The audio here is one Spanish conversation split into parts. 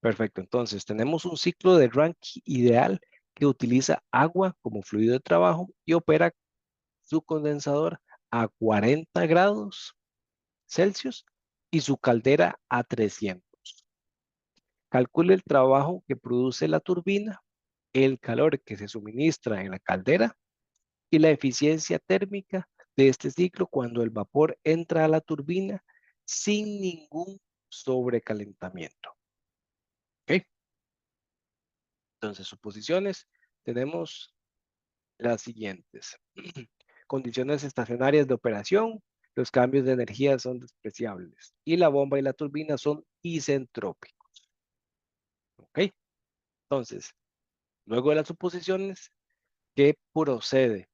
Perfecto. Entonces, tenemos un ciclo de Rankine ideal que utiliza agua como fluido de trabajo y opera su condensador a 40 grados Celsius y su caldera a 300. Calcule el trabajo que produce la turbina, el calor que se suministra en la caldera y la eficiencia térmica de este ciclo cuando el vapor entra a la turbina sin ningún sobrecalentamiento. ¿Ok? Entonces, suposiciones, tenemos las siguientes. Condiciones estacionarias de operación, los cambios de energía son despreciables y la bomba y la turbina son isentrópicos. ¿Ok? Entonces, luego de las suposiciones, ¿qué procede?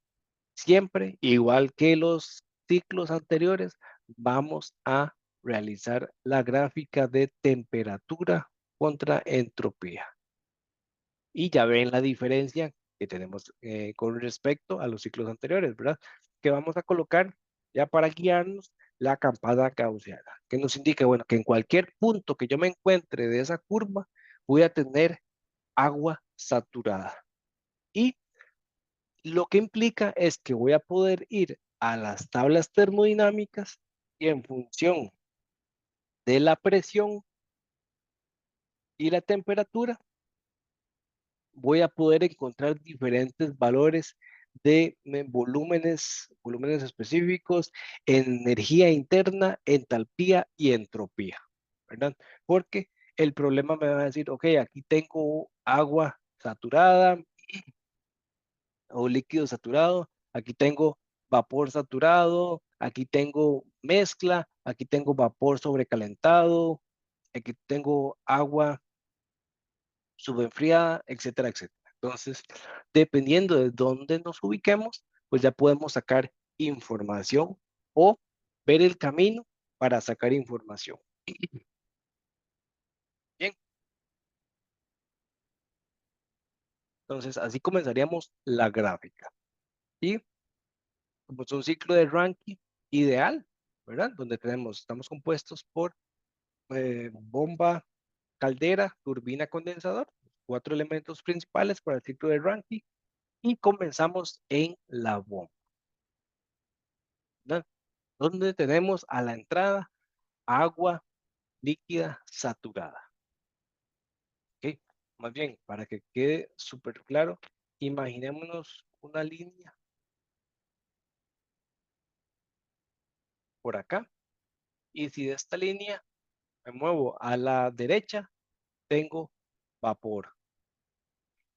Siempre, igual que los ciclos anteriores, vamos a realizar la gráfica de temperatura contra entropía. Y ya ven la diferencia que tenemos con respecto a los ciclos anteriores, ¿verdad? Que vamos a colocar ya para guiarnos la campana gaussiana, que nos indica, bueno, que en cualquier punto que yo me encuentre de esa curva, voy a tener agua saturada. Y lo que implica es que voy a poder ir a las tablas termodinámicas y en función de la presión y la temperatura, voy a poder encontrar diferentes valores de volúmenes específicos, energía interna, entalpía y entropía, ¿verdad? Porque el problema me va a decir, ok, aquí tengo agua saturada o líquido saturado, aquí tengo vapor saturado, aquí tengo mezcla, aquí tengo vapor sobrecalentado, aquí tengo agua subenfriada, etcétera, etcétera. Entonces, dependiendo de dónde nos ubiquemos, pues ya podemos sacar información o ver el camino para sacar información. Bien, entonces así comenzaríamos la gráfica. Y como es un ciclo de Rankine ideal, ¿verdad? Donde estamos compuestos por bomba, caldera, turbina, condensador, cuatro elementos principales para el ciclo de Rankine. Y comenzamos en la bomba, ¿verdad? Donde tenemos a la entrada agua líquida saturada. ¿Ok? Más bien, para que quede súper claro, imaginémonos una línea por acá y si de esta línea me muevo a la derecha, tengo vapor.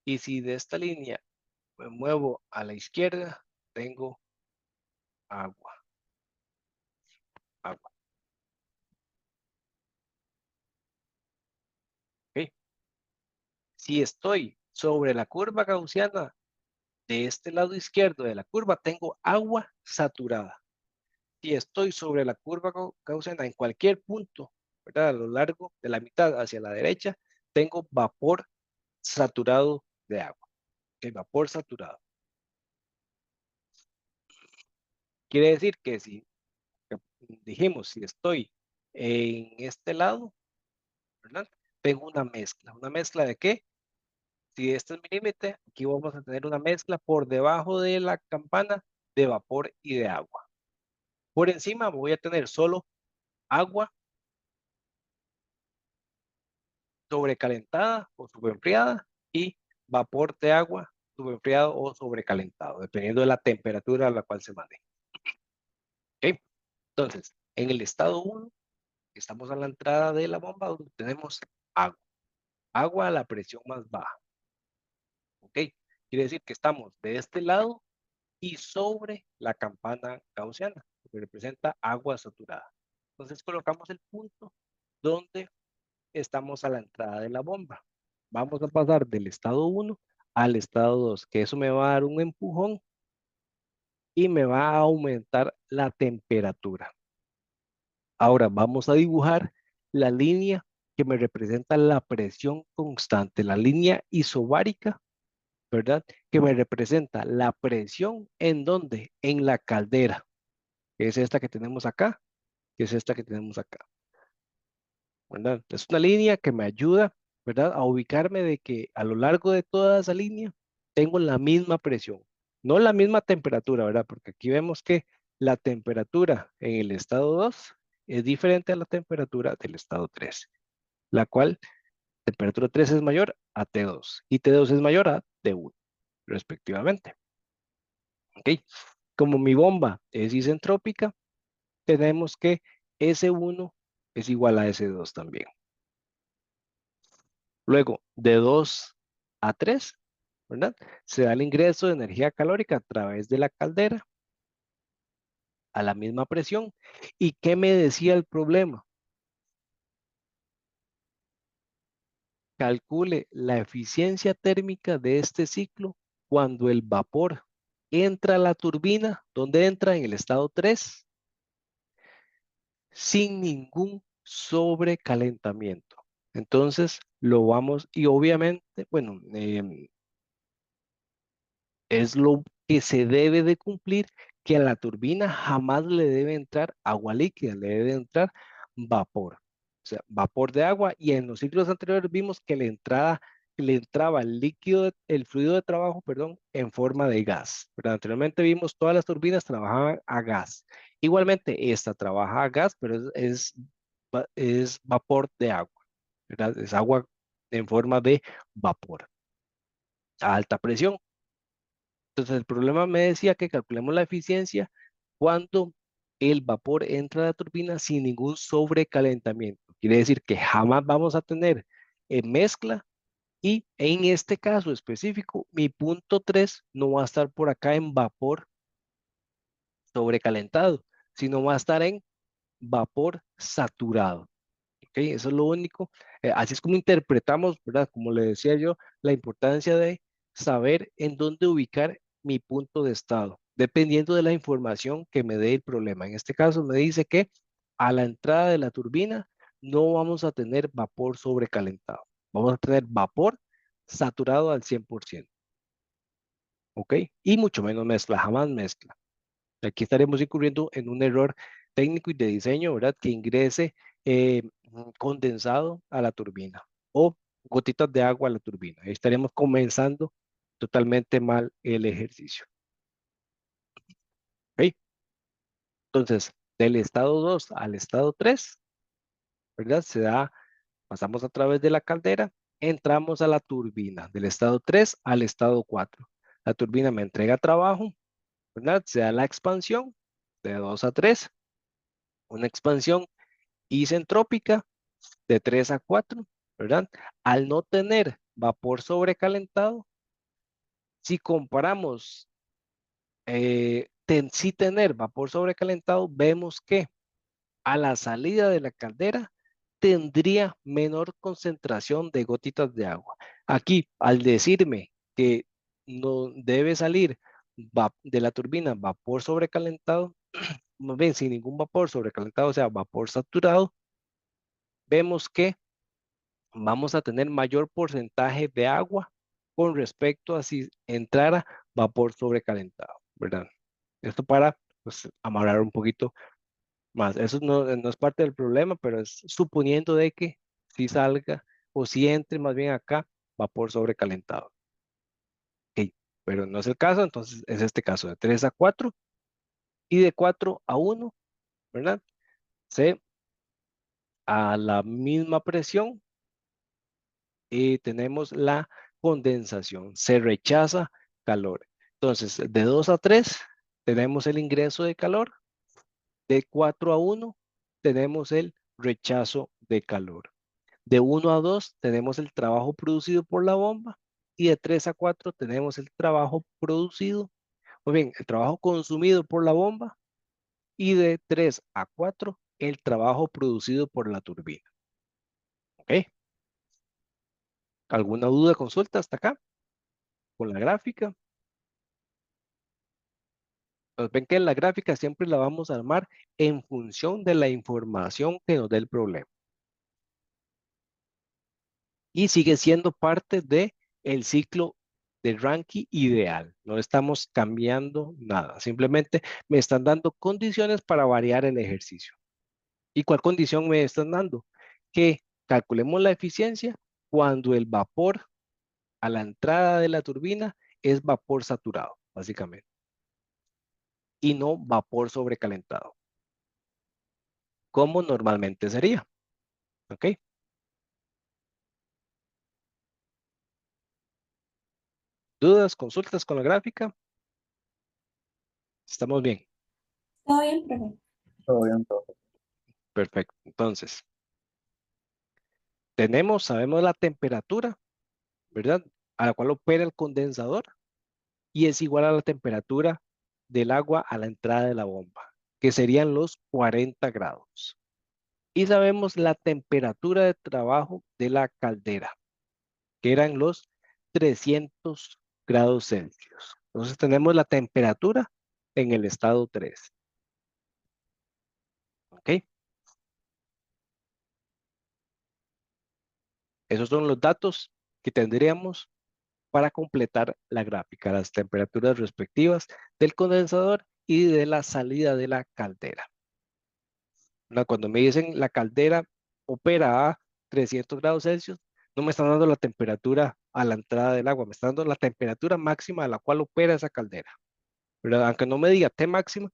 Y si de esta línea me muevo a la izquierda, tengo agua. Agua. ¿Ok? Si estoy sobre la curva gaussiana, de este lado izquierdo de la curva, tengo agua saturada. Si estoy sobre la curva gaussiana en cualquier punto, ¿verdad? A lo largo de la mitad hacia la derecha, tengo vapor saturado de agua. ¿Ok? Vapor saturado. Quiere decir que si dijimos, si estoy en este lado, ¿verdad? Tengo una mezcla. ¿Una mezcla de qué? Si este es mi límite, aquí vamos a tener una mezcla por debajo de la campana de vapor y de agua. Por encima voy a tener solo agua sobrecalentada o sobreenfriada y vapor de agua sobreenfriado o sobrecalentado, dependiendo de la temperatura a la cual se maneje. ¿Ok? Entonces, en el estado 1, estamos a la entrada de la bomba donde tenemos agua. Agua a la presión más baja. ¿Ok? Quiere decir que estamos de este lado y sobre la campana gaussiana, que representa agua saturada. Entonces colocamos el punto donde estamos a la entrada de la bomba. Vamos a pasar del estado 1 al estado 2, que eso me va a dar un empujón y me va a aumentar la temperatura. Ahora vamos a dibujar la línea que me representa la presión constante, la línea isobárica, ¿verdad? Que me representa la presión en donde, en la caldera, que es esta que tenemos acá, que es esta que tenemos acá, ¿verdad? Es una línea que me ayuda. ¿verdad? A ubicarme de que a lo largo de toda esa línea tengo la misma presión, no la misma temperatura, ¿verdad? Porque aquí vemos que la temperatura en el estado 2 es diferente a la temperatura del estado 3, la cual temperatura 3 es mayor a T2 y T2 es mayor a T1, respectivamente. ¿Ok? Como mi bomba es isentrópica, tenemos que S1 es igual a S2 también. Luego, de 2 a 3, ¿verdad? Se da el ingreso de energía calórica a través de la caldera a la misma presión. ¿Y qué me decía el problema? Calcule la eficiencia térmica de este ciclo cuando el vapor entra a la turbina, donde entra en el estado 3, sin ningún sobrecalentamiento. Entonces, lo vamos, y obviamente, bueno, es lo que se debe de cumplir, que a la turbina jamás le debe entrar agua líquida, le debe entrar vapor. O sea, vapor de agua. Y en los ciclos anteriores vimos que le entraba el líquido, el fluido de trabajo, perdón, en forma de gas. ¿Verdad? Anteriormente vimos todas las turbinas trabajaban a gas. Igualmente, esta trabaja a gas, pero es vapor de agua. ¿Verdad? Es agua en forma de vapor a alta presión. Entonces, el problema me decía que calculemos la eficiencia cuando el vapor entra a la turbina sin ningún sobrecalentamiento. Quiere decir que jamás vamos a tener mezcla y en este caso específico, mi punto 3 no va a estar por acá en vapor sobrecalentado, sino va a estar en vapor saturado. ¿Ok? Eso es lo único. Así es como interpretamos, ¿verdad? Como le decía yo, la importancia de saber en dónde ubicar mi punto de estado, dependiendo de la información que me dé el problema. En este caso me dice que a la entrada de la turbina no vamos a tener vapor sobrecalentado. Vamos a tener vapor saturado al 100%. ¿Ok? Y mucho menos mezcla, jamás mezcla. Aquí estaremos incurriendo en un error técnico y de diseño, ¿verdad? Que ingrese condensado a la turbina o gotitas de agua a la turbina. Ahí estaremos comenzando totalmente mal el ejercicio. ¿Ok? Entonces, del estado 2 al estado 3, ¿verdad? Pasamos a través de la caldera, entramos a la turbina, del estado 3 al estado 4. La turbina me entrega trabajo, ¿verdad? Se da la expansión de 2 a 3, una expansión isentrópica de 3 a 4, ¿verdad? Al no tener vapor sobrecalentado, si comparamos sí tener vapor sobrecalentado, vemos que a la salida de la caldera tendría menor concentración de gotitas de agua. Aquí, al decirme que no debe salir de la turbina vapor sobrecalentado, más bien sin ningún vapor sobrecalentado, o sea, vapor saturado, vemos que vamos a tener mayor porcentaje de agua con respecto a si entrara vapor sobrecalentado, ¿verdad? Esto para pues, amarrar un poquito más. Eso no es parte del problema, pero es suponiendo de que si salga o si entre más bien acá vapor sobrecalentado. Ok, pero no es el caso, entonces es este caso de 3 a 4 y de 4 a 1, ¿verdad? Se a la misma presión tenemos la condensación, se rechaza calor. Entonces, de 2 a 3 tenemos el ingreso de calor, de 4 a 1 tenemos el rechazo de calor. De 1 a 2 tenemos el trabajo producido por la bomba y de 3 a 4 tenemos el trabajo producido, o bien, el trabajo consumido por la bomba y de 3 a 4 el trabajo producido por la turbina. ¿Ok? ¿Alguna duda, consulta hasta acá con la gráfica? Pues ven que la gráfica siempre la vamos a armar en función de la información que nos dé el problema. Y sigue siendo parte de el ciclo de Rankine ideal. No estamos cambiando nada. Simplemente me están dando condiciones para variar el ejercicio. ¿Y cuál condición me están dando? Que calculemos la eficiencia cuando el vapor a la entrada de la turbina es vapor saturado, básicamente, y no vapor sobrecalentado, como normalmente sería. ¿Ok? ¿Dudas, consultas con la gráfica? Estamos bien. Todo bien, profe. Todo bien, todo. Perfecto. Entonces, sabemos la temperatura, ¿verdad? A la cual opera el condensador y es igual a la temperatura del agua a la entrada de la bomba, que serían los 40 grados. Y sabemos la temperatura de trabajo de la caldera, que eran los 300 grados Celsius. Entonces tenemos la temperatura en el estado 3. ¿Ok? Esos son los datos que tendríamos para completar la gráfica, las temperaturas respectivas del condensador y de la salida de la caldera. Cuando me dicen la caldera opera a 300 grados Celsius, no me están dando la temperatura a la entrada del agua, me están dando la temperatura máxima a la cual opera esa caldera. Pero aunque no me diga T máxima,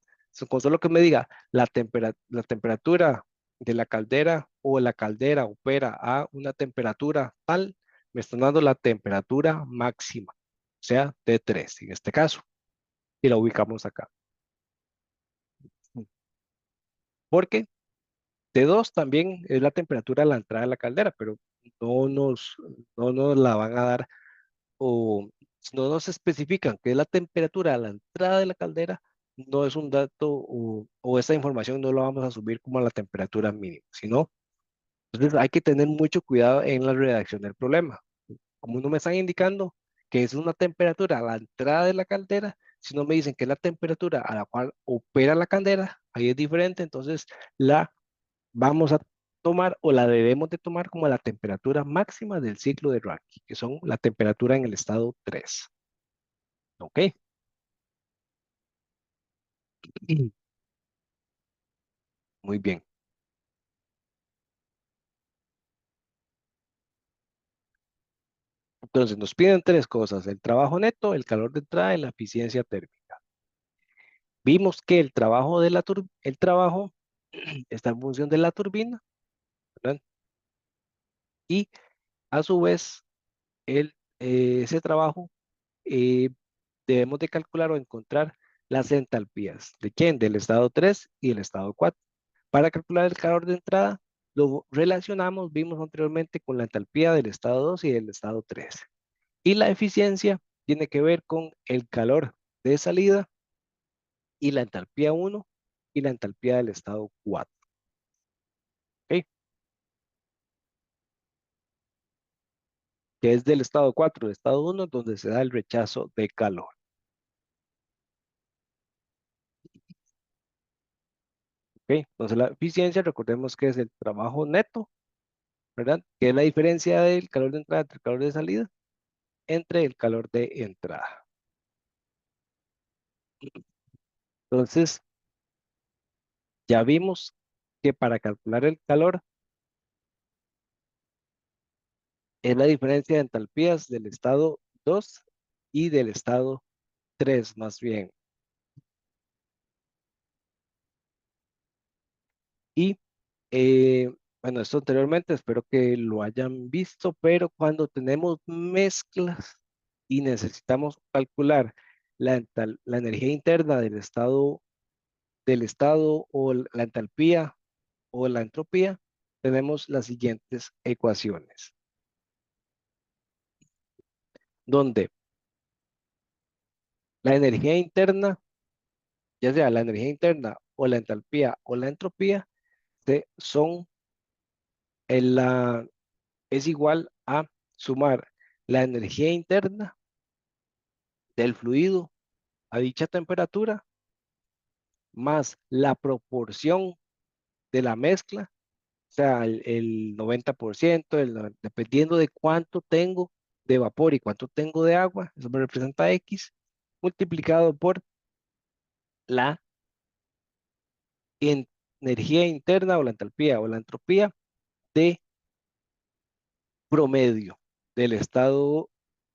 con solo que me diga la temperatura de la caldera o la caldera opera a una temperatura tal, me están dando la temperatura máxima, o sea, T3 en este caso, y la ubicamos acá. Porque T2 también es la temperatura a la entrada de la caldera, pero no nos, no nos la van a dar o no nos especifican qué es la temperatura a la entrada de la caldera, no es un dato o esa información no la vamos a subir como a la temperatura mínima, sino, entonces hay que tener mucho cuidado en la redacción del problema. Como no me están indicando que es una temperatura a la entrada de la caldera, si no me dicen que es la temperatura a la cual opera la caldera, ahí es diferente, entonces la vamos a tomar o la debemos de tomar como la temperatura máxima del ciclo de Rankine, que son la temperatura en el estado 3. ¿Ok? Muy bien. Entonces nos piden tres cosas, el trabajo neto, el calor de entrada y la eficiencia térmica. Vimos que el trabajo el trabajo está en función de la turbina, ¿verdad? Y a su vez ese trabajo eh, debemos de calcular o encontrar las entalpías. ¿De quién? Del estado 3 y el estado 4. Para calcular el calor de entrada, lo relacionamos, vimos anteriormente, con la entalpía del estado 2 y del estado 3. Y la eficiencia tiene que ver con el calor de salida y la entalpía 1 y la entalpía del estado 4. ¿Ok? Que es del estado 4, del estado 1, donde se da el rechazo de calor. ¿Ok? Entonces la eficiencia, recordemos que es el trabajo neto, ¿verdad? Que es la diferencia del calor de entrada entre el calor de salida entre el calor de entrada. Entonces, ya vimos que para calcular el calor es la diferencia de entalpías del estado 2 y del estado 3 más bien. Y bueno, esto anteriormente espero que lo hayan visto, pero cuando tenemos mezclas y necesitamos calcular la energía interna del estado o la entalpía o la entropía, tenemos las siguientes ecuaciones, donde la energía interna, ya sea la energía interna o la entalpía o la entropía, son es igual a sumar la energía interna del fluido a dicha temperatura más la proporción de la mezcla, o sea, el 90%, dependiendo de cuánto tengo de vapor y cuánto tengo de agua, eso me representa X, multiplicado por la en- energía interna o la entalpía o la entropía de promedio del estado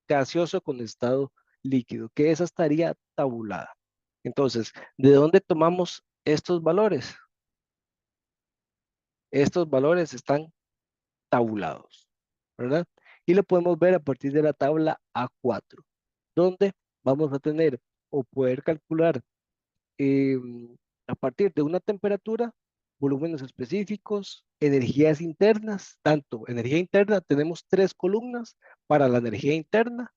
gaseoso con estado líquido, que esa estaría tabulada. Entonces, ¿de dónde tomamos estos valores? Estos valores están tabulados, ¿verdad? Y lo podemos ver a partir de la tabla A4, donde vamos a tener o poder calcular eh, a partir de una temperatura, volúmenes específicos, energías internas, tanto energía interna, tenemos tres columnas para la energía interna,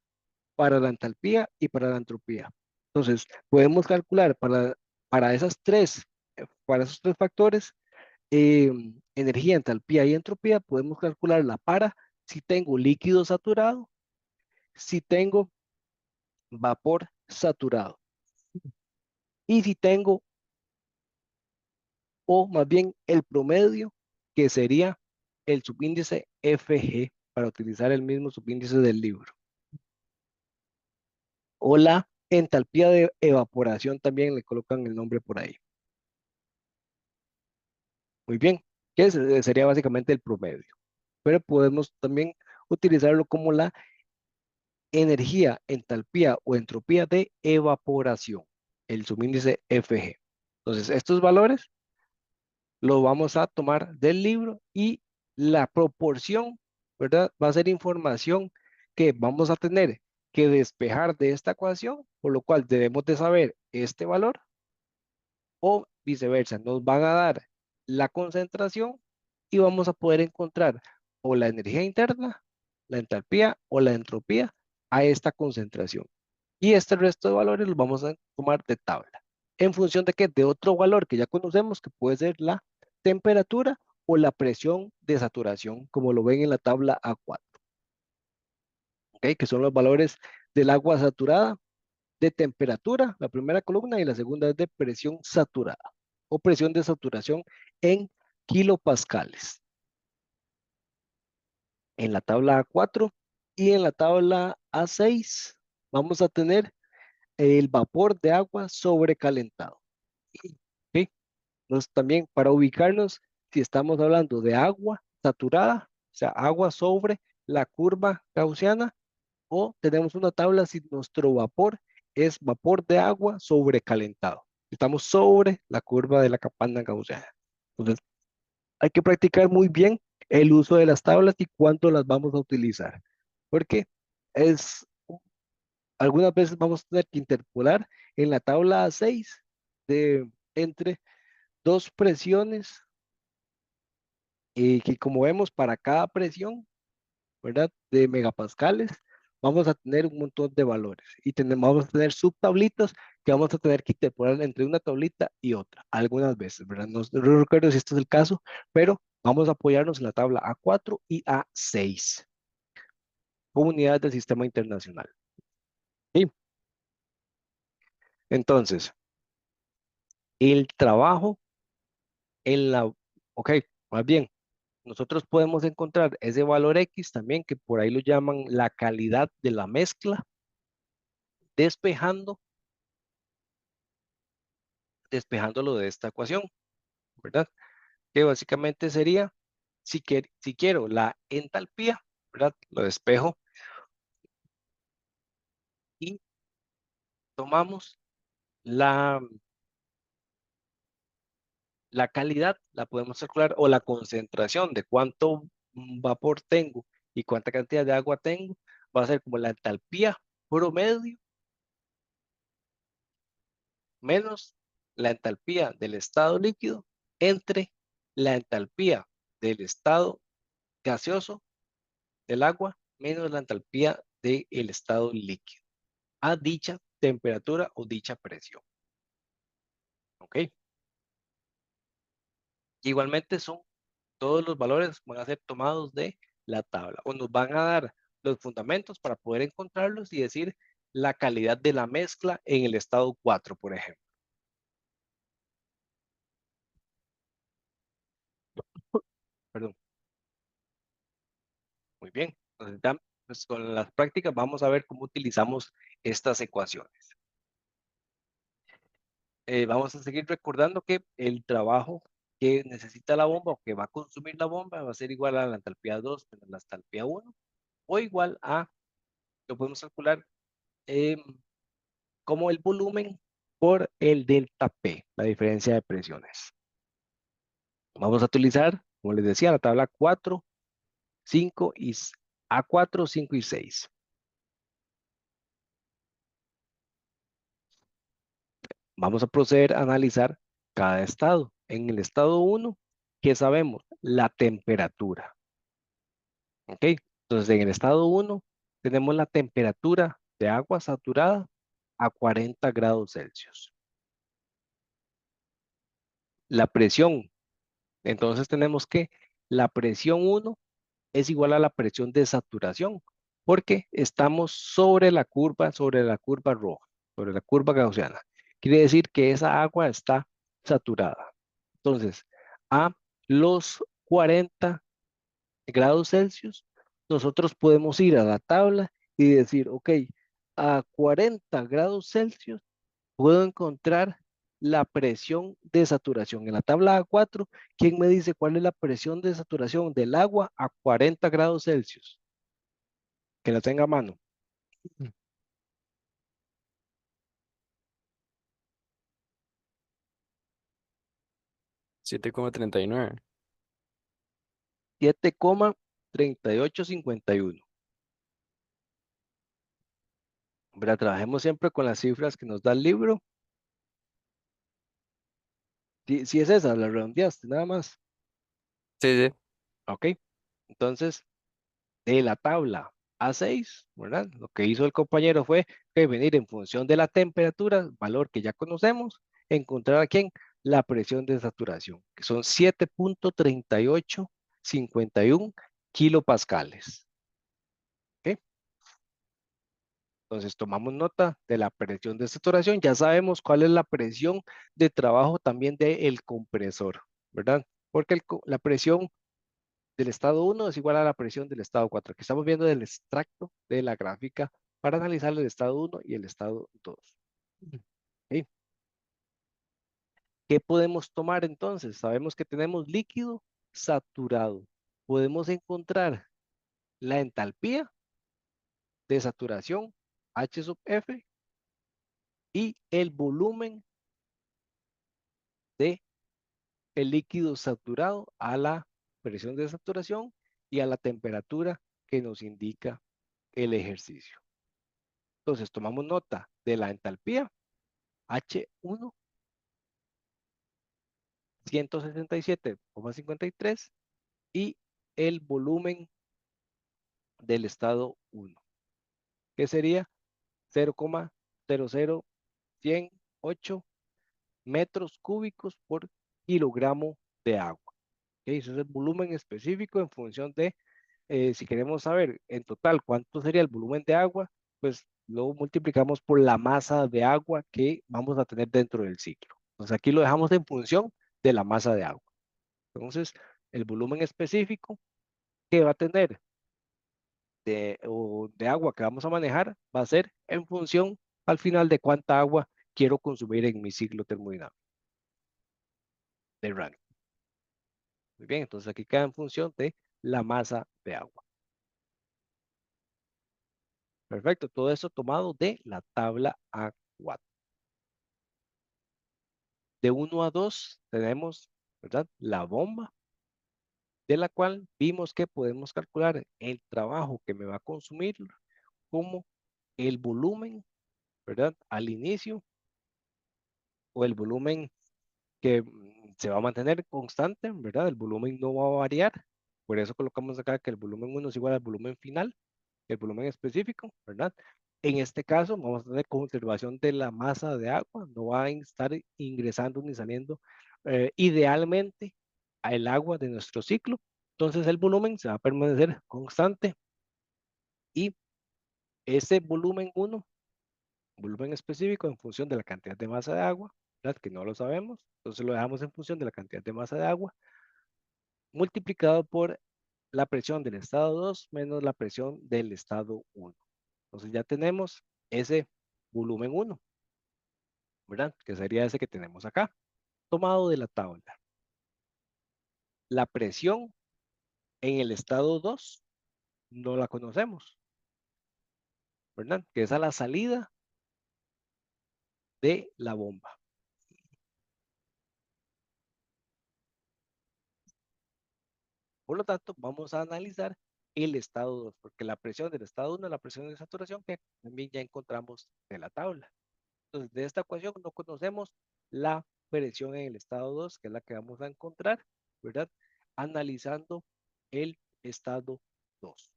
para la entalpía y para la entropía. Entonces, podemos calcular para para esos tres factores, energía, entalpía y entropía, podemos calcularla para si tengo líquido saturado, si tengo vapor saturado y si tengo, o más bien el promedio, que sería el subíndice FG, para utilizar el mismo subíndice del libro. O la entalpía de evaporación, también le colocan el nombre por ahí. Muy bien, sería básicamente el promedio. Pero podemos también utilizarlo como la energía, entalpía o entropía de evaporación, el subíndice FG. Entonces, estos valores los vamos a tomar del libro y la proporción, ¿verdad? Va a ser información que vamos a tener que despejar de esta ecuación, por lo cual debemos de saber este valor o viceversa. Nos van a dar la concentración y vamos a poder encontrar o la energía interna, la entalpía o la entropía a esta concentración. Y este resto de valores los vamos a tomar de tabla. ¿En función de qué? De otro valor que ya conocemos, que puede ser la temperatura o la presión de saturación, como lo ven en la tabla A4. ¿Ok? Que son los valores del agua saturada, de temperatura, la primera columna, y la segunda es de presión saturada o presión de saturación en kilopascales. En la tabla A4 y en la tabla A6 vamos a tener el vapor de agua sobrecalentado. ¿Ok? Entonces, también para ubicarnos, si estamos hablando de agua saturada, o sea, agua sobre la curva gaussiana, o tenemos una tabla si nuestro vapor es vapor de agua sobrecalentado. Estamos sobre la curva de la campana gaussiana. Entonces, hay que practicar muy bien el uso de las tablas y cuánto las vamos a utilizar, porque es algunas veces vamos a tener que interpolar en la tabla 6 de entre dos presiones, que como vemos para cada presión, ¿verdad? De megapascales, vamos a tener un montón de valores y vamos a tener subtablitas que vamos a tener que interpolar entre una tablita y otra, algunas veces, ¿verdad? No recuerdo si este es el caso, pero vamos a apoyarnos en la tabla A4 y A6, como unidades del sistema internacional. Y entonces, el trabajo en la, ok, más bien, nosotros podemos encontrar ese valor X también, que por ahí lo llaman la calidad de la mezcla, despejando, despejándolo de esta ecuación, ¿verdad? Que básicamente sería, si quiero la entalpía, ¿verdad? Lo despejo y tomamos la, la calidad, la podemos calcular, o la concentración de cuánto vapor tengo y cuánta cantidad de agua tengo, va a ser como la entalpía promedio menos la entalpía del estado líquido entre la entalpía del estado gaseoso del agua menos la entalpía del estado líquido a dicha temperatura o dicha presión. ¿Ok? Igualmente son todos los valores van a ser tomados de la tabla o nos van a dar los fundamentos para poder encontrarlos y decir la calidad de la mezcla en el estado 4, por ejemplo. Perdón. Muy bien. Entonces, ya, pues, con las prácticas vamos a ver cómo utilizamos estas ecuaciones. Vamos a seguir recordando que el trabajo que necesita la bomba o que va a consumir la bomba va a ser igual a la entalpía 2 menos la entalpía 1 o igual a, lo podemos calcular como el volumen por el delta P, la diferencia de presiones. Vamos a utilizar, como les decía, la tabla 4, 5 y A4, 5 y 6. Vamos a proceder a analizar cada estado. En el estado 1, ¿qué sabemos? La temperatura. ¿Ok? Entonces, en el estado 1 tenemos la temperatura de agua saturada a 40 grados Celsius. La presión, entonces tenemos que la presión 1 es igual a la presión de saturación, porque estamos sobre la curva roja, sobre la curva gaussiana. Quiere decir que esa agua está saturada. Entonces, a los 40 grados Celsius, nosotros podemos ir a la tabla y decir, ok, a 40 grados Celsius puedo encontrar la presión de saturación. En la tabla A4, ¿quién me dice cuál es la presión de saturación del agua a 40 grados Celsius? Que la tenga a mano. 7,39. 7,3851. Trabajemos siempre con las cifras que nos da el libro. Si es esa, la redondeaste, nada más. Sí, sí. Ok. Entonces, de la tabla A6, ¿verdad? Lo que hizo el compañero fue que venir en función de la temperatura, valor que ya conocemos, encontrar a quién la presión de saturación, que son 7,3851 kilopascales. ¿Ok? Entonces tomamos nota de la presión de saturación, ya sabemos cuál es la presión de trabajo también del compresor, ¿verdad? Porque la presión del estado 1 es igual a la presión del estado 4. Aquí estamos viendo el extracto de la gráfica para analizar el estado 1 y el estado 2. ¿Okay? ¿Qué podemos tomar entonces? Sabemos que tenemos líquido saturado. Podemos encontrar la entalpía de saturación, H sub F, y el volumen de el líquido saturado a la presión de saturación y a la temperatura que nos indica el ejercicio. Entonces tomamos nota de la entalpía H1 167,53 y el volumen del estado 1, que sería 0,00108 metros cúbicos por kilogramo de agua. ¿Okay? Ese es el volumen específico en función de, si queremos saber en total cuánto sería el volumen de agua, pues lo multiplicamos por la masa de agua que vamos a tener dentro del ciclo. Entonces aquí lo dejamos en función de la masa de agua. Entonces, el volumen específico que va a tener de agua que vamos a manejar va a ser en función al final de cuánta agua quiero consumir en mi ciclo termodinámico de Rayleigh. Muy bien, entonces aquí queda en función de la masa de agua. Perfecto, todo eso tomado de la tabla A4. De 1 a 2 tenemos, ¿verdad? La bomba, de la cual vimos que podemos calcular el trabajo que me va a consumir como el volumen, ¿verdad? Al inicio, o el volumen que se va a mantener constante, ¿verdad? El volumen no va a variar. Por eso colocamos acá que el volumen 1 es igual al volumen final, el volumen específico, ¿verdad? En este caso vamos a tener conservación de la masa de agua, no va a estar ingresando ni saliendo idealmente al agua de nuestro ciclo. Entonces el volumen se va a permanecer constante y ese volumen 1, volumen específico en función de la cantidad de masa de agua, ¿verdad? Que no lo sabemos, entonces lo dejamos en función de la cantidad de masa de agua multiplicado por la presión del estado 2 menos la presión del estado 1. Entonces ya tenemos ese volumen 1, ¿verdad? Que sería ese que tenemos acá, tomado de la tabla. La presión en el estado 2 no la conocemos, ¿verdad? Que es a la salida de la bomba. Por lo tanto, vamos a analizar el estado 2, porque la presión del estado 1 es la presión de saturación que también ya encontramos de la tabla. Entonces, de esta ecuación no conocemos la presión en el estado 2, que es la que vamos a encontrar, ¿verdad? Analizando el estado 2.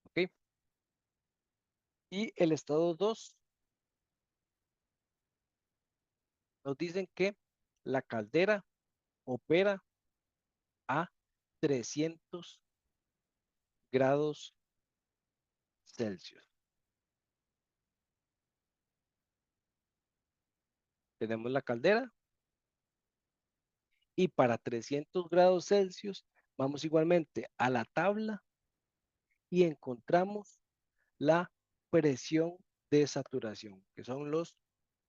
¿Ok? Y el estado 2 nos dicen que la caldera opera a 300 grados Celsius. Tenemos la caldera y para 300 grados Celsius vamos igualmente a la tabla y encontramos la presión de saturación, que son los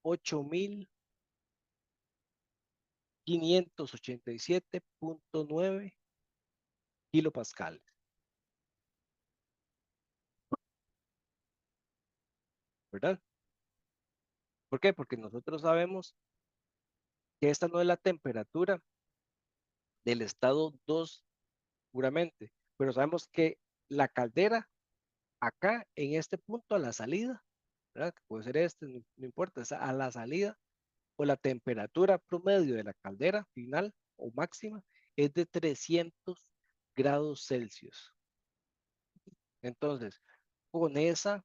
8.587.9 kilopascales, ¿verdad? ¿Por qué? Porque nosotros sabemos que esta no es la temperatura del estado 2 puramente, pero sabemos que la caldera acá en este punto a la salida, ¿verdad? Que puede ser este, no, no importa, es a la salida o la temperatura promedio de la caldera final o máxima es de 300 grados Celsius. Entonces, con esa,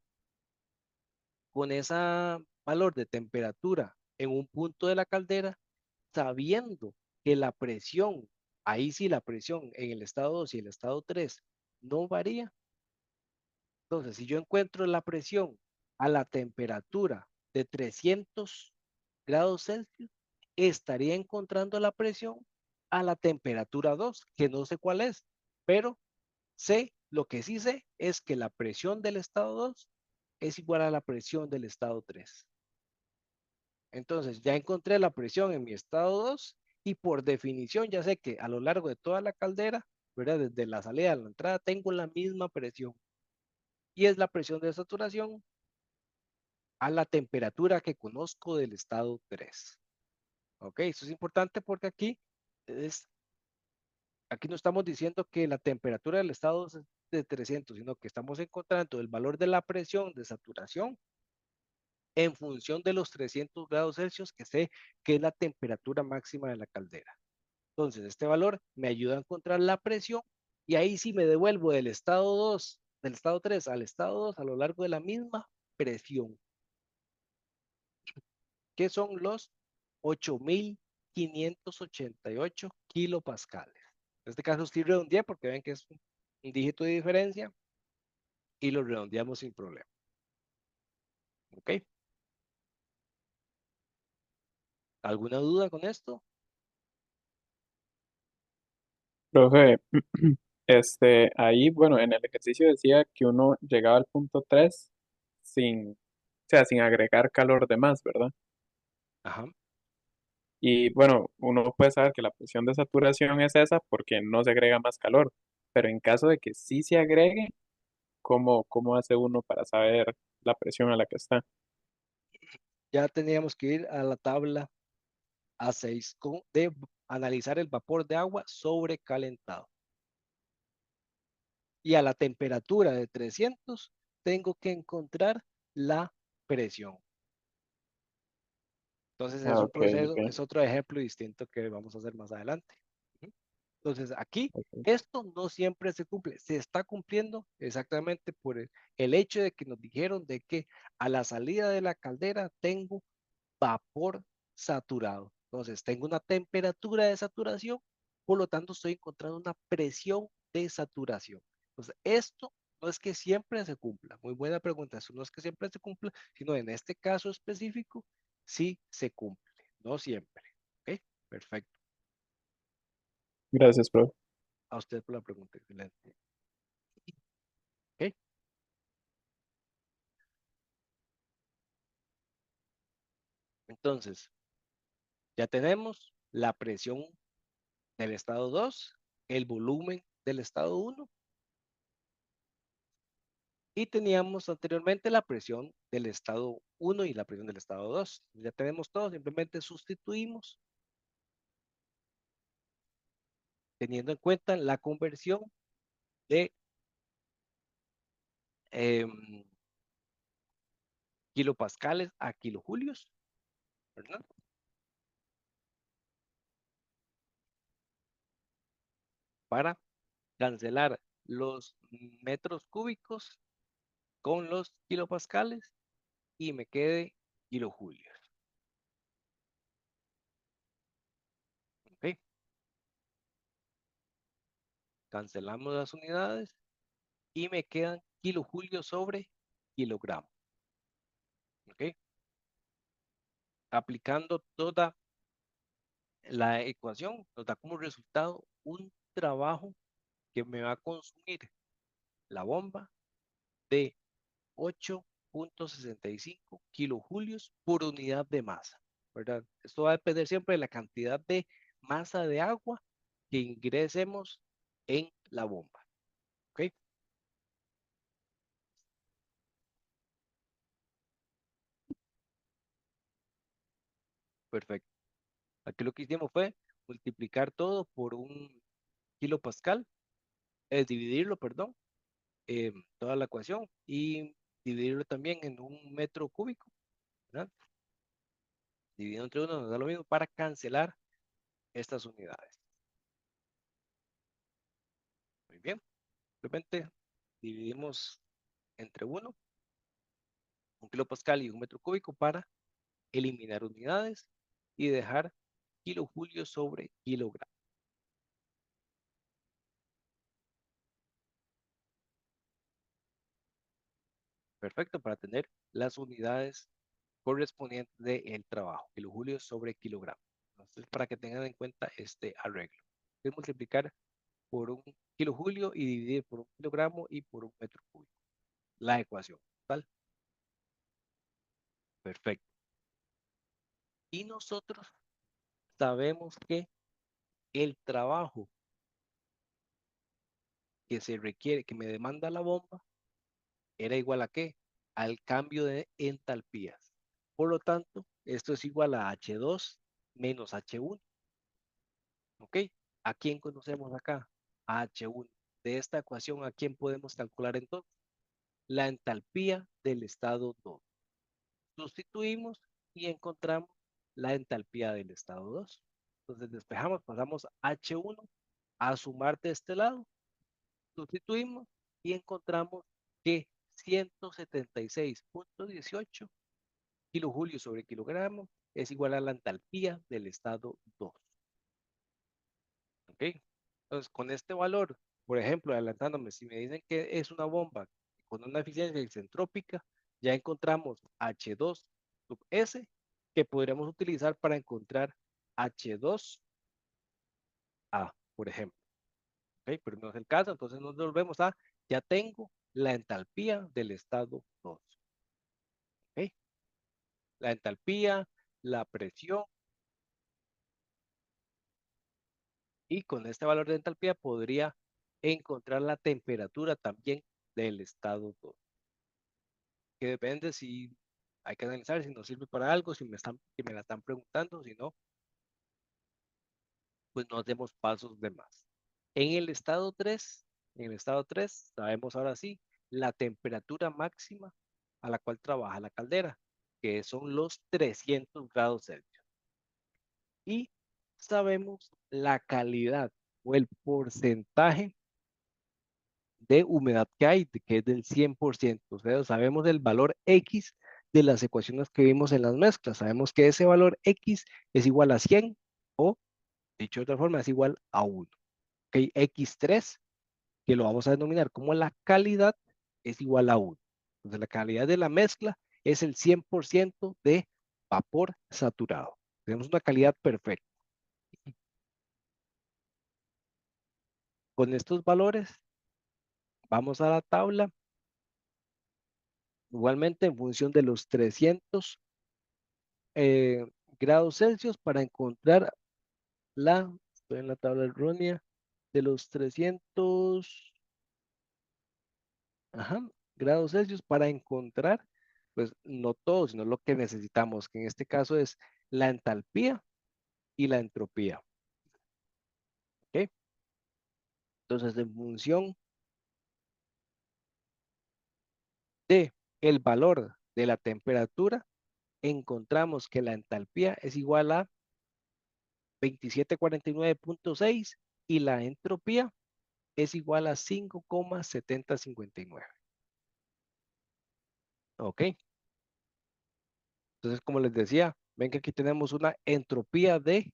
con esa valor de temperatura en un punto de la caldera, sabiendo que la presión, ahí sí la presión en el estado 2 y el estado 3 no varía. Entonces, si yo encuentro la presión a la temperatura de 300 grados Celsius, estaría encontrando la presión a la temperatura 2, que no sé cuál es, pero lo que sí sé es que la presión del estado 2 es igual a la presión del estado 3. Entonces, ya encontré la presión en mi estado 2 y por definición ya sé que a lo largo de toda la caldera, ¿verdad? Desde la salida a la entrada, tengo la misma presión. Y es la presión de saturación a la temperatura que conozco del estado 3. ¿Ok? Eso es importante porque aquí no estamos diciendo que la temperatura del estado es de 300, sino que estamos encontrando el valor de la presión de saturación en función de los 300 grados Celsius que sé que es la temperatura máxima de la caldera. Entonces, este valor me ayuda a encontrar la presión y ahí sí me devuelvo del estado 2, del estado 3 al estado 2 a lo largo de la misma presión, que son los 8.588 kilopascales. En este caso sí redondeé porque ven que es un dígito de diferencia y lo redondeamos sin problema. ¿Ok? ¿Alguna duda con esto? Profe, ahí, bueno, en el ejercicio decía que uno llegaba al punto 3 sin, o sea, sin agregar calor de más, ¿verdad? Ajá. Y bueno, uno puede saber que la presión de saturación es esa porque no se agrega más calor, pero en caso de que sí se agregue, ¿cómo hace uno para saber la presión a la que está? Ya teníamos que ir a la tabla A6 de analizar el vapor de agua sobrecalentado. Y a la temperatura de 300 tengo que encontrar la presión. Entonces es Ah, un ok, proceso, ok, es otro ejemplo distinto que vamos a hacer más adelante. Entonces aquí ok. esto no siempre se cumple, se está cumpliendo exactamente por el hecho de que nos dijeron de que a la salida de la caldera tengo vapor saturado. Entonces tengo una temperatura de saturación, por lo tanto estoy encontrando una presión de saturación. Entonces esto no es que siempre se cumpla. Muy buena pregunta. Eso no es que siempre se cumpla, sino en este caso específico sí se cumple, no siempre. ¿Ok? Perfecto. Gracias, profe. A usted por la pregunta. Excelente. ¿Ok? Entonces, ya tenemos la presión del estado 2, el volumen del estado 1 y teníamos anteriormente la presión del estado 1 y la presión del estado 2. Ya tenemos todo, simplemente sustituimos teniendo en cuenta la conversión de kilopascales a kilojulios, ¿verdad? Para cancelar los metros cúbicos con los kilopascales y me quede kilojulios. ¿Ok? Cancelamos las unidades y me quedan kilojulios sobre kilogramo. ¿Ok? Aplicando toda la ecuación, nos da como resultado un trabajo que me va a consumir la bomba de 8.65 kilojulios por unidad de masa, ¿verdad? Esto va a depender siempre de la cantidad de masa de agua que ingresemos en la bomba. ¿Ok? Perfecto. Aquí lo que hicimos fue multiplicar todo por un kilopascal, dividirlo, perdón, toda la ecuación y dividirlo también en un metro cúbico, ¿verdad? Dividido entre uno nos da lo mismo para cancelar estas unidades. Muy bien. Simplemente dividimos entre uno, un kilopascal y un metro cúbico para eliminar unidades y dejar kilojulios sobre kilogramo. Perfecto, para tener las unidades correspondientes del trabajo, kilojulios sobre kilogramo. Entonces, para que tengan en cuenta este arreglo. Es multiplicar por un kilojulio y dividir por un kilogramo y por un metro cúbico. La ecuación, ¿tal? Perfecto. Y nosotros sabemos que el trabajo que se requiere, que me demanda la bomba, era igual a qué? Al cambio de entalpías. Por lo tanto, esto es igual a H2 menos H1. ¿Ok? ¿A quién conocemos acá? A H1. De esta ecuación, ¿a quién podemos calcular entonces? La entalpía del estado 2. Sustituimos y encontramos la entalpía del estado 2. Entonces despejamos, pasamos H1 a sumar de este lado, sustituimos y encontramos que 176.18 kilojulios sobre kilogramo es igual a la entalpía del estado 2. ¿Ok? Entonces, con este valor, por ejemplo, adelantándome, si me dicen que es una bomba con una eficiencia isentrópica, ya encontramos H2 sub S que podríamos utilizar para encontrar H2A, por ejemplo. ¿Ok? Pero no es el caso, entonces nos volvemos a, ya tengo la entalpía del estado 2. ¿Ok? La entalpía, la presión, y con este valor de entalpía podría encontrar la temperatura también del estado 2. Que depende si hay que analizar si nos sirve para algo, si me la están preguntando, si no, pues no hacemos pasos de más. En el estado 3, sabemos ahora sí la temperatura máxima a la cual trabaja la caldera, que son los 300 grados Celsius. Y sabemos la calidad o el porcentaje de humedad que hay, que es del 100%. O sea, sabemos el valor X de las ecuaciones que vimos en las mezclas. Sabemos que ese valor X es igual a 100 o, dicho de otra forma, es igual a 1. ¿Ok? X3, que lo vamos a denominar como la calidad, es igual a 1. Entonces, la calidad de la mezcla es el 100% de vapor saturado. Tenemos una calidad perfecta. Con estos valores, vamos a la tabla. Igualmente, en función de los 300 eh, grados Celsius para encontrar estoy en la tabla errónea, de los 300, ajá, grados Celsius para encontrar, pues no todo, sino lo que necesitamos, que en este caso es la entalpía y la entropía. ¿Ok? Entonces, en función de el valor de la temperatura, encontramos que la entalpía es igual a 2749.6 y la entropía es igual a 5,7059. ¿Ok? Entonces, como les decía, ven que aquí tenemos una entropía de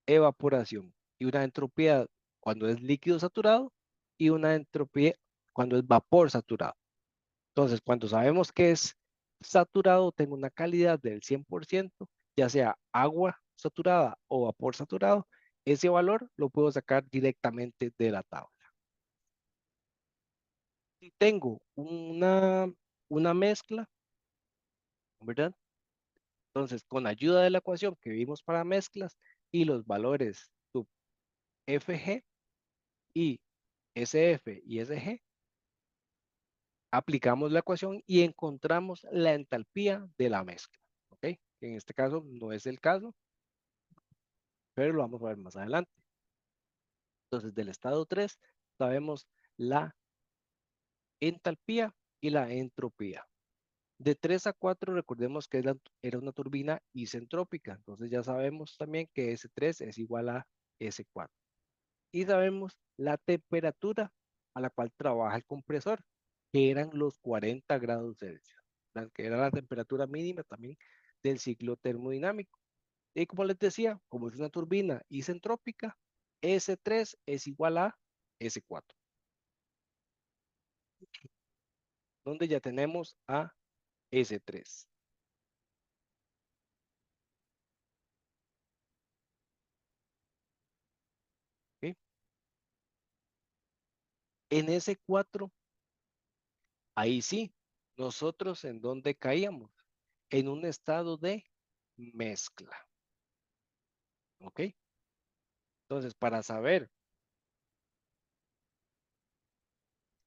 evaporación y una entropía cuando es líquido saturado y una entropía cuando es vapor saturado. Entonces, cuando sabemos que es saturado, tengo una calidad del 100%, ya sea agua saturada o vapor saturado, ese valor lo puedo sacar directamente de la tabla. Si tengo una mezcla, ¿verdad? Entonces, con ayuda de la ecuación que vimos para mezclas y los valores sub FG y SF y SG, aplicamos la ecuación y encontramos la entalpía de la mezcla. ¿Ok? En este caso no es el caso, pero lo vamos a ver más adelante. Entonces, del estado 3 sabemos la entalpía y la entropía. De 3 a 4 recordemos que era una turbina isentrópica, entonces ya sabemos también que S3 es igual a S4. Y sabemos la temperatura a la cual trabaja el compresor, que eran los 40 grados Celsius, que era la temperatura mínima también del ciclo termodinámico. Y como les decía, como es una turbina isentrópica, S3 es igual a S4, donde ya tenemos a S3. ¿Ok? En S4, ahí sí, nosotros en dónde caíamos, en un estado de mezcla. ¿Ok? Entonces, para saber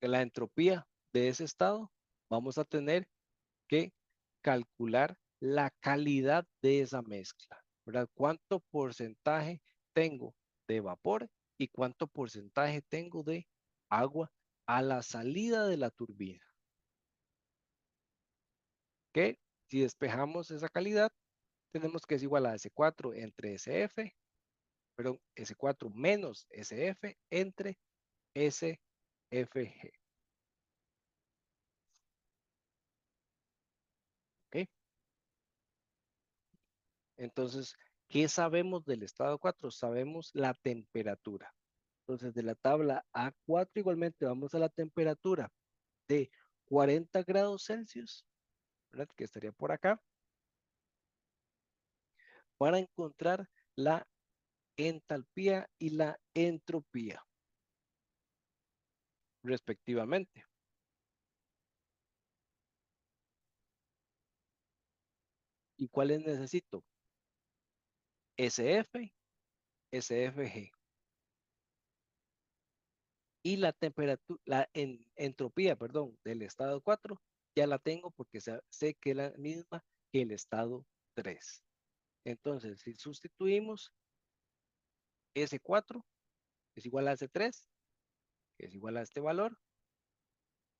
la entropía de ese estado, vamos a tener que calcular la calidad de esa mezcla, ¿verdad? ¿Cuánto porcentaje tengo de vapor y cuánto porcentaje tengo de agua a la salida de la turbina? Que si despejamos esa calidad, tenemos que es igual a S4 entre SF, perdón, S4 menos SF entre SFG. ¿Ok? Entonces, ¿qué sabemos del estado 4? Sabemos la temperatura. Entonces, de la tabla A4 igualmente vamos a la temperatura de 40 grados Celsius, ¿verdad? Que estaría por acá, para encontrar la entalpía y la entropía, respectivamente. ¿Y cuáles necesito? SF, SFG. Y la temperatura, entropía, perdón, del estado 4, ya la tengo porque sé que es la misma que el estado 3. Entonces, si sustituimos S4 es igual a S3, que es igual a este valor,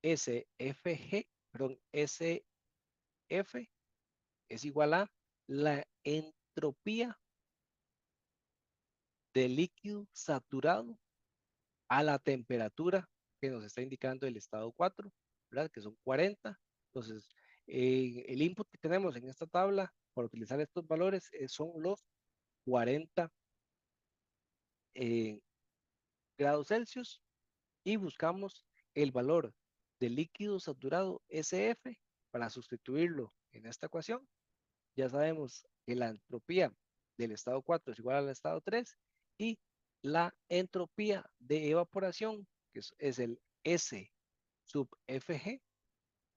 SFG, perdón, SF es igual a la entropía del líquido saturado a la temperatura que nos está indicando el estado 4, ¿verdad? Que son 40. Entonces, el input que tenemos en esta tabla para utilizar estos valores son los 40 eh, grados Celsius y buscamos el valor del líquido saturado SF para sustituirlo en esta ecuación. Ya sabemos que la entropía del estado 4 es igual al estado 3 y la entropía de evaporación, que es el S sub FG,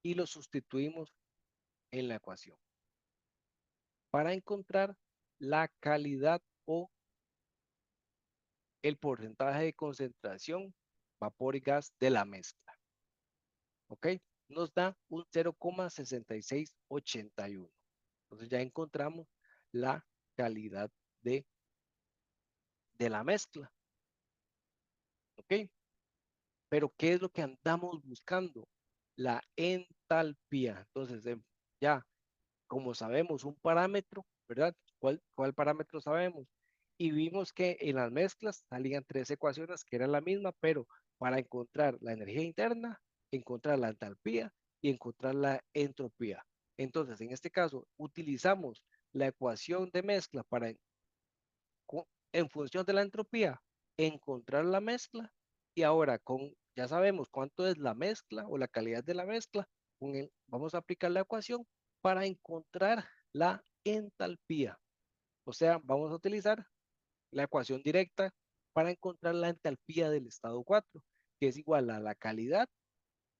y lo sustituimos en la ecuación para encontrar la calidad o el porcentaje de concentración vapor y gas de la mezcla. ¿Ok? Nos da un 0,6681. Entonces ya encontramos la calidad de la mezcla. ¿Ok? Pero ¿qué es lo que andamos buscando? La entalpía. Entonces, ya, como sabemos, un parámetro, ¿verdad? ¿Cuál parámetro sabemos? Y vimos que en las mezclas salían tres ecuaciones que eran la misma, pero para encontrar la energía interna, encontrar la entalpía y encontrar la entropía. Entonces, en este caso, utilizamos la ecuación de mezcla para, en función de la entropía, encontrar la mezcla y ahora ya sabemos cuánto es la mezcla o la calidad de la mezcla, vamos a aplicar la ecuación para encontrar la entalpía. O sea, vamos a utilizar la ecuación directa para encontrar la entalpía del estado 4, que es igual a la calidad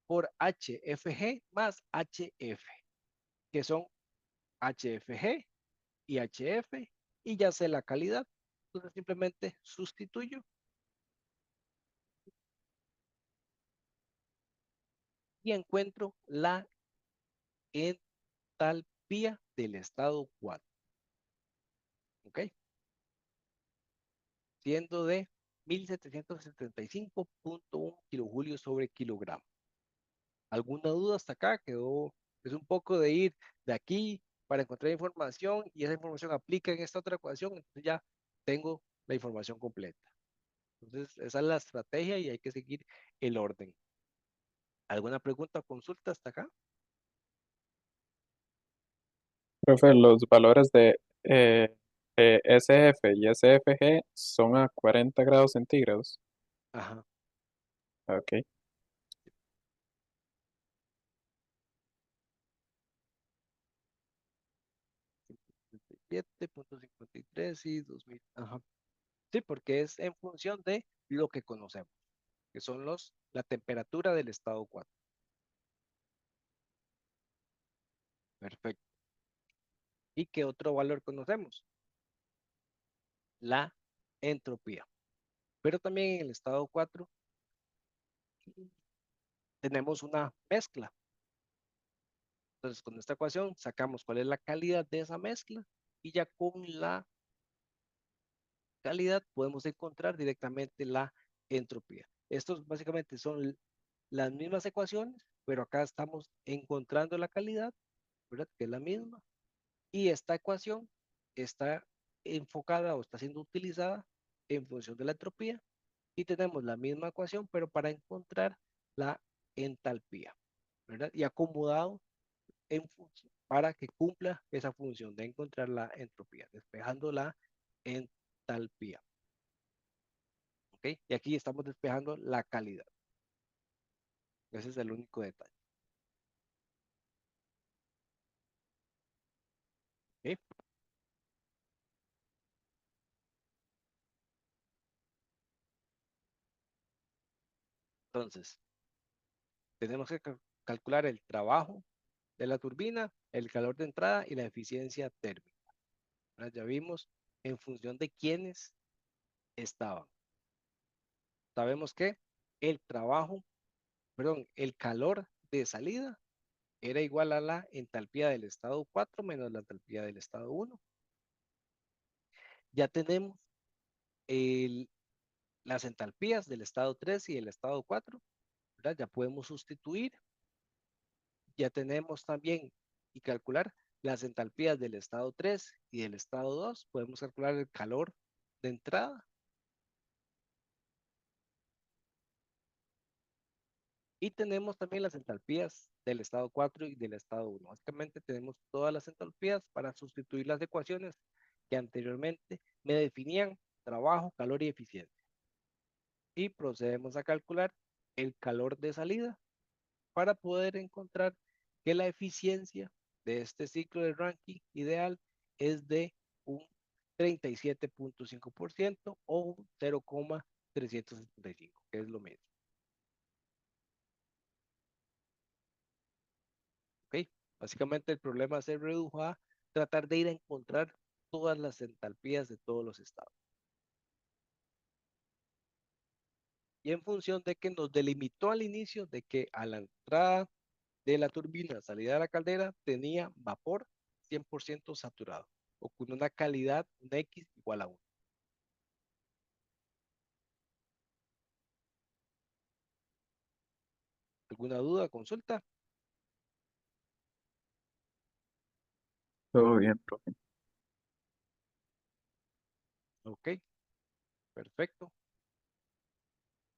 por HFG más HF, que son HFG y HF, y ya sé la calidad. Entonces simplemente sustituyo y encuentro la entalpía del estado 4. ¿Ok? Siendo de 1775.1 kilojulios sobre kilogramo. ¿Alguna duda hasta acá? Es un poco de ir de aquí para encontrar información y esa información aplica en esta otra ecuación, entonces ya tengo la información completa. Entonces, esa es la estrategia y hay que seguir el orden. ¿Alguna pregunta o consulta hasta acá? Profe, los valores de SF y SFG son a 40 grados centígrados. Ajá. Ok. 7.53 y 2000. Ajá. Sí, porque es en función de lo que conocemos, que son la temperatura del estado 4. Perfecto. ¿Y qué otro valor conocemos? La entropía. Pero también en el estado 4 tenemos una mezcla. Entonces, con esta ecuación sacamos cuál es la calidad de esa mezcla y ya con la calidad podemos encontrar directamente la entropía. Estos básicamente son las mismas ecuaciones, pero acá estamos encontrando la calidad, ¿verdad? Que es la misma. Y esta ecuación está enfocada o está siendo utilizada en función de la entropía y tenemos la misma ecuación, pero para encontrar la entalpía, ¿verdad? Y acomodado para que cumpla esa función de encontrar la entropía, despejando la entalpía. ¿Ok? Y aquí estamos despejando la calidad. Ese es el único detalle. ¿Ok? Entonces, tenemos que calcular el trabajo de la turbina, el calor de entrada y la eficiencia térmica. ¿Verdad? Ya vimos en función de quiénes estaban. Sabemos que el trabajo, perdón, el calor de salida era igual a la entalpía del estado 4 menos la entalpía del estado 1. Ya tenemos el, las entalpías del estado 3 y del estado 4, ¿verdad? Ya podemos sustituir. Ya tenemos también y calcular las entalpías del estado 3 y del estado 2. Podemos calcular el calor de entrada. Y tenemos también las entalpías del estado 4 y del estado 1. Básicamente tenemos todas las entalpías para sustituir las ecuaciones que anteriormente me definían trabajo, calor y eficiencia. Y procedemos a calcular el calor de salida para poder encontrar que la eficiencia de este ciclo de Rankine ideal es de un 37.5% o un 0,375, que es lo mismo. ¿Ok? Básicamente el problema se redujo a tratar de ir a encontrar todas las entalpías de todos los estados. Y en función de que nos delimitó al inicio de que a la entrada de la turbina, salida de la caldera, tenía vapor 100% saturado o con una calidad, un X igual a 1. ¿Alguna duda, consulta? Todo bien, profe. Ok, perfecto.